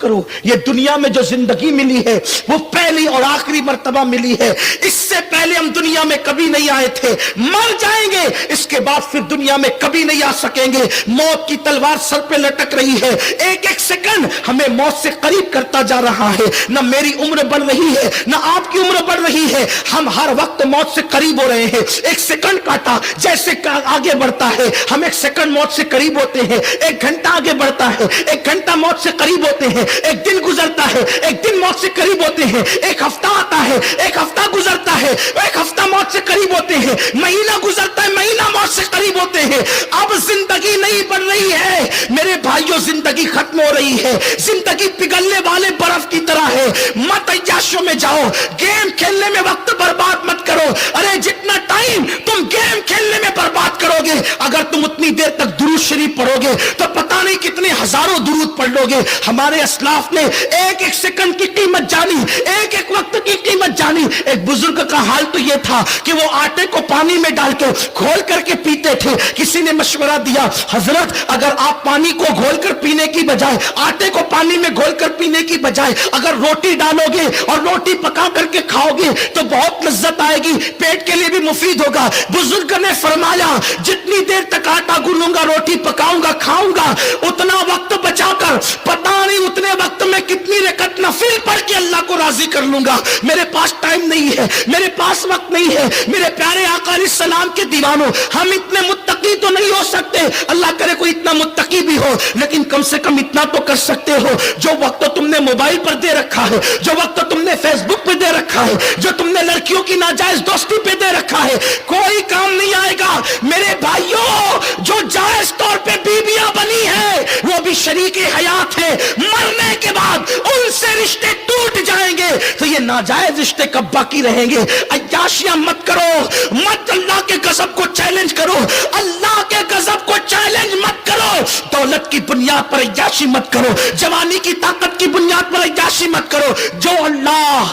کرو یہ دنیا میں جو زندگی ملی ہے وہ پہلی اور آخری مرتبہ ملی ہے. اس سے پہلے ہم دنیا میں کبھی نہیں آئے تھے. مر جائیں گے, اس کے بعد پھر دنیا میں کبھی نہیں آ سکیں گے. موت کی تلوار سر پہ لٹک رہی ہے. ایک ایک سیکنڈ ہمیں موت سے قریب کرتا جا رہا ہے. نہ میری عمر بڑھ رہی ہے نہ آپ کی عمر بڑھ رہی ہے. ہم ہر وقت موت سے قریب ہو رہے ہیں. ایک سیکنڈ کاٹا جیسے آگے بڑھتا ہے, ہم ایک سیکنڈ موت سے قریب ہوتے ہیں. ایک گھنٹہ آگے بڑھتا ہے, ایک گھنٹہ موت سے قریب ہوتے ہیں. ایک دن گزرتا ہے, ایک دن موت سے قریب ہوتے ہیں. ایک ہفتہ آتا ہے, ایک ہفتہ گزرتا ہے, ایک ہفتہ موت سے قریب ہوتے ہیں. مہینہ گزرتا ہے, مہینہ موت سے قریب ہوتے ہیں. اب زندگی نہیں بڑھ رہی ہے میرے بھائیوں, زندگی ختم ہو رہی ہے. زندگی پگھلنے والے برف کی طرح ہے. مت عیاشیوں میں جاؤ, گیم کھیلنے میں وقت برباد مت کرو. ارے جتنا ٹائم تم گیم کھیلنے میں برباد کرو گے, اگر تم اتنی دیر تک درود شریف پڑھو گے تو پتہ نہیں کتنے ہزاروں درود پڑھ لو گے. ہمارے اسلاف نے ایک ایک سیکنڈ کی قیمت جانی, ایک ایک وقت کی قیمت جانی. ایک بزرگ کا حال تو یہ تھا کہ وہ آٹے کو پانی میں ڈال کے گھول کر کے پیتے تھے. کسی نے مشورہ دیا, حضرت اگر آپ پانی کو گھول کر پینے کی بجائے, آٹے کو پانی میں گھول کر پینے کی بجائے اگر روٹی ڈالو گے اور روٹی پکا کر کے کھاؤ گے تو بہت لذت آئے گی, پیٹ کے لیے بھی مفید ہوگا. بزرگ نے فرمایا جتنی دیر تک آٹا گونوں گا, روٹی پکاؤں گا, کھاؤں گا, اتنا وقت بچا کر پتا نہیں اتنے وقت میں کتنی رکعت نفل پڑھ کے اللہ کو راضی کر لوں گا. میرے پاس ٹائم نہیں ہے, میرے پاس وقت نہیں ہے. میرے پیارے آقا علیہ السلام کے دیوانوں, ہم اتنے متقی تو نہیں ہو سکتے, اللہ کرے کوئی اتنا متقی بھی ہو, لیکن کم سے کم اتنا تو کر سکتے ہو جو وقت تم نے موبائل پر دے رکھا ہے, جو وقت تم نے فیس بک پہ دے رکھا ہے, جو تم نے لڑکیوں کی ناجائز دوستی پہ دے رکھا ہے, کوئی کام نہیں آئے گا. میرے بھائیوں, جو جائز طور پہ بیویاں بنی ہیں وہ بھی شریک حیات ہے, مرنے کے بعد ان سے رشتے ٹوٹ جائیں گے تو یہ ناجائز رشتے کب باقی رہیں گے. عیاشیاں مت کرو, مت اللہ کے غضب کو چیلنج کرو, اللہ کے غضب کو چیلنج مت کرو. دولت کی بنیاد پر عیاشی مت کرو, جوانی کی طاقت کی بنیاد پر عیاشی مت کرو. جو اللہ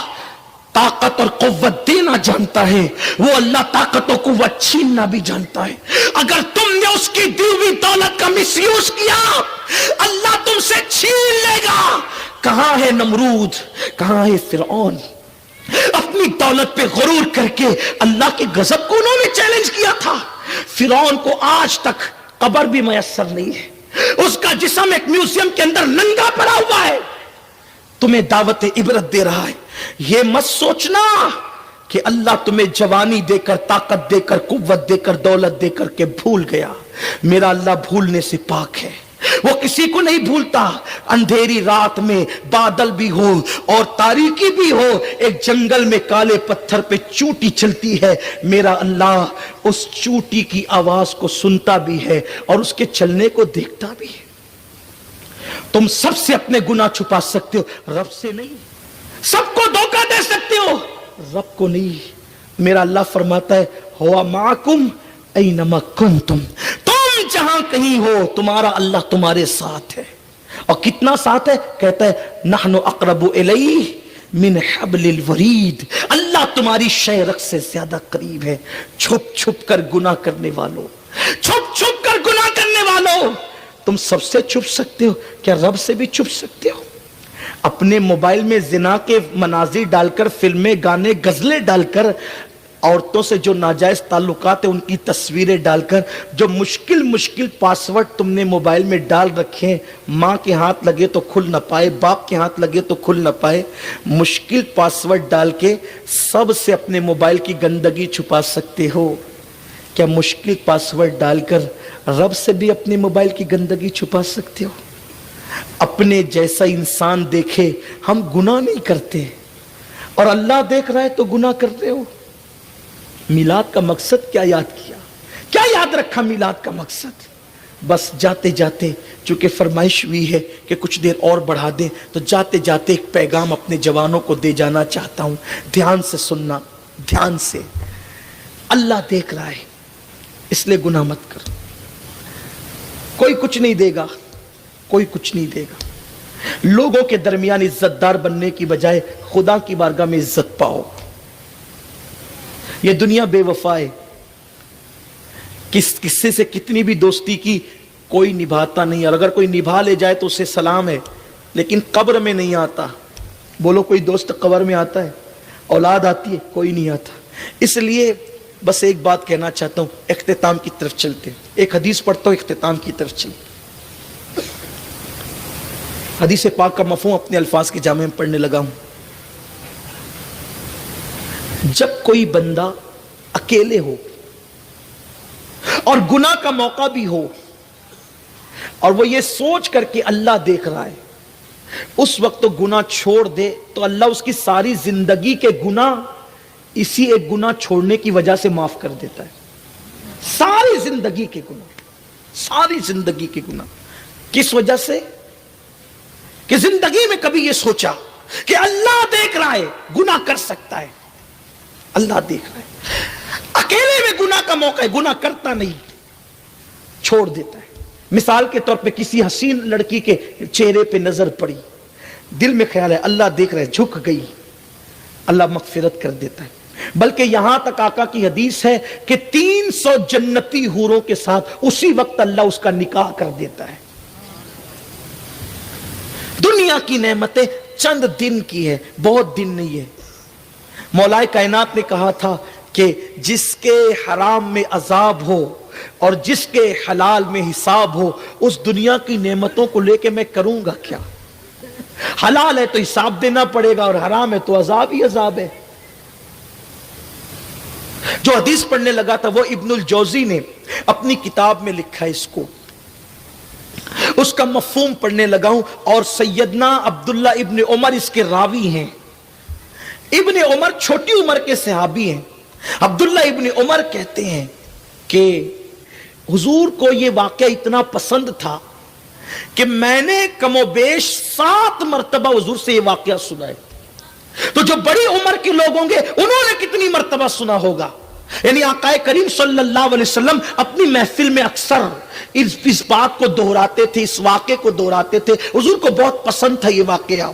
طاقت اور قوت دینا جانتا ہے وہ اللہ طاقت و قوت چھیننا بھی جانتا ہے. اگر تم نے اس کی دی ہوئی دولت کا مس یوز کیا, اللہ تم سے چھین لے گا. کہاں ہے نمرود, کہاں ہے فرعون؟ اپنی دولت پہ غرور کر کے اللہ کے غضب کو انہوں نے چیلنج کیا تھا. فرعون کو آج تک قبر بھی میسر نہیں ہے, اس کا جسم ایک میوزیم کے اندر ننگا پڑا ہوا ہے. تمہیں دعوت عبرت دے رہا ہے. یہ مت سوچنا کہ اللہ تمہیں جوانی دے کر, طاقت دے کر, قوت دے کر, دولت دے کر کے بھول گیا. میرا اللہ بھولنے سے پاک ہے, وہ کسی کو نہیں بھولتا. اندھیری رات میں بادل بھی ہو اور تاریکی بھی ہو, ایک جنگل میں کالے پتھر پہ چونٹی چلتی ہے, میرا اللہ اس چونٹی کی آواز کو سنتا بھی ہے اور اس کے چلنے کو دیکھتا بھی ہے. تم سب سے اپنے گناہ چھپا سکتے ہو, رب سے نہیں. سب کو دھوکہ دے سکتے ہو, رب کو نہیں. میرا اللہ فرماتا ہے ہوا معکم اینما کنتم, تم جہاں کہیں ہو تمہارا اللہ تمہارے ساتھ ہے. اور کتنا ساتھ ہے؟ کہتا ہے نحن اقرب الیہ من حبل الورید, اللہ تمہاری شہرک سے زیادہ قریب ہے. چھپ چھپ کر گناہ کرنے والوں, چھپ چھپ کر گناہ کرنے والوں, تم سب سے چھپ سکتے ہو, کیا رب سے بھی چھپ سکتے ہو؟ اپنے موبائل میں زنا کے مناظر ڈال کر, فلمیں, گانے, غزلیں ڈال کر, عورتوں سے جو ناجائز تعلقات ہیں ان کی تصویریں ڈال کر, جو مشکل پاسورڈ تم نے موبائل میں ڈال رکھے, ماں کے ہاتھ لگے تو کھل نہ پائے, باپ کے ہاتھ لگے تو کھل نہ پائے, مشکل پاسورڈ ڈال کے سب سے اپنے موبائل کی گندگی چھپا سکتے ہو. کیا مشکل پاسورڈ ڈال کر رب سے بھی اپنے موبائل کی گندگی چھپا سکتے ہو؟ اپنے جیسا انسان دیکھے ہم گناہ نہیں کرتے, اور اللہ دیکھ رہا ہے تو گناہ کرتے ہو. میلاد کا مقصد کیا یاد کیا, کیا یاد رکھا میلاد کا مقصد؟ بس جاتے جاتے, چونکہ فرمائش ہوئی ہے کہ کچھ دیر اور بڑھا دیں, تو جاتے جاتے ایک پیغام اپنے جوانوں کو دے جانا چاہتا ہوں. دھیان سے سننا, دھیان سے. اللہ دیکھ رہا ہے اس لیے گناہ مت کر. کوئی کچھ نہیں دے گا, کوئی کچھ نہیں دے گا. لوگوں کے درمیان عزت دار بننے کی بجائے خدا کی بارگاہ میں عزت پاؤ. یہ دنیا بے وفا ہے, کسی سے کتنی بھی دوستی کی کوئی نبھاتا نہیں, اور اگر کوئی نبھا لے جائے تو اسے سلام ہے, لیکن قبر میں نہیں آتا. بولو کوئی دوست قبر میں آتا ہے؟ اولاد آتی ہے؟ کوئی نہیں آتا. اس لیے بس ایک بات کہنا چاہتا ہوں, اختتام کی طرف چلتے. ایک حدیث پڑھتا ہوں, اختتام کی طرف چلتے. حدیث پاک کا مفہوم اپنے الفاظ کے جامع میں پڑھنے لگا ہوں. جب کوئی بندہ اکیلے ہو اور گناہ کا موقع بھی ہو اور وہ یہ سوچ کر کے اللہ دیکھ رہا ہے, اس وقت تو گناہ چھوڑ دے تو اللہ اس کی ساری زندگی کے گناہ اسی ایک گناہ چھوڑنے کی وجہ سے معاف کر دیتا ہے. ساری زندگی کے گناہ, ساری زندگی کے گناہ. کس وجہ سے؟ کہ زندگی میں کبھی یہ سوچا کہ اللہ دیکھ رہا ہے, گناہ کر سکتا ہے, اللہ دیکھ رہا ہے. اکیلے میں گناہ کا موقع ہے, گناہ کرتا نہیں, چھوڑ دیتا ہے. مثال کے طور پہ کسی حسین لڑکی کے چہرے پہ نظر پڑی, دل میں خیال ہے اللہ دیکھ رہا ہے, جھک گئی, اللہ مغفرت کر دیتا ہے. بلکہ یہاں تک آقا کی حدیث ہے کہ 300 جنتی حوروں کے ساتھ اسی وقت اللہ اس کا نکاح کر دیتا ہے. دنیا کی نعمتیں چند دن کی ہے, بہت دن نہیں ہے. مولا کائنات نے کہا تھا کہ جس کے حرام میں عذاب ہو اور جس کے حلال میں حساب ہو, اس دنیا کی نعمتوں کو لے کے میں کروں گا کیا؟ حلال ہے تو حساب دینا پڑے گا اور حرام ہے تو عذاب ہی عذاب ہے. جو حدیث پڑھنے لگا تھا وہ ابن الجوزی نے اپنی کتاب میں لکھا ہے, اس کو اس کا مفہوم پڑھنے لگا ہوں. اور سیدنا عبداللہ ابن عمر اس کے راوی ہیں. ابن عمر چھوٹی عمر کے صحابی ہیں. عبداللہ ابن عمر کہتے ہیں کہ حضور کو یہ واقعہ اتنا پسند تھا کہ میں نے کم و بیش 7 مرتبہ حضور سے یہ واقعہ سنا ہے. تو جو بڑی عمر کے لوگ ہوں گے انہوں نے کتنی مرتبہ سنا ہوگا. یعنی آقا کریم صلی اللہ علیہ وسلم اپنی محفل میں اکثر اس بات کو دہراتے تھے, اس واقعے کو دہراتے تھے. حضور کو بہت پسند تھا یہ واقعہ.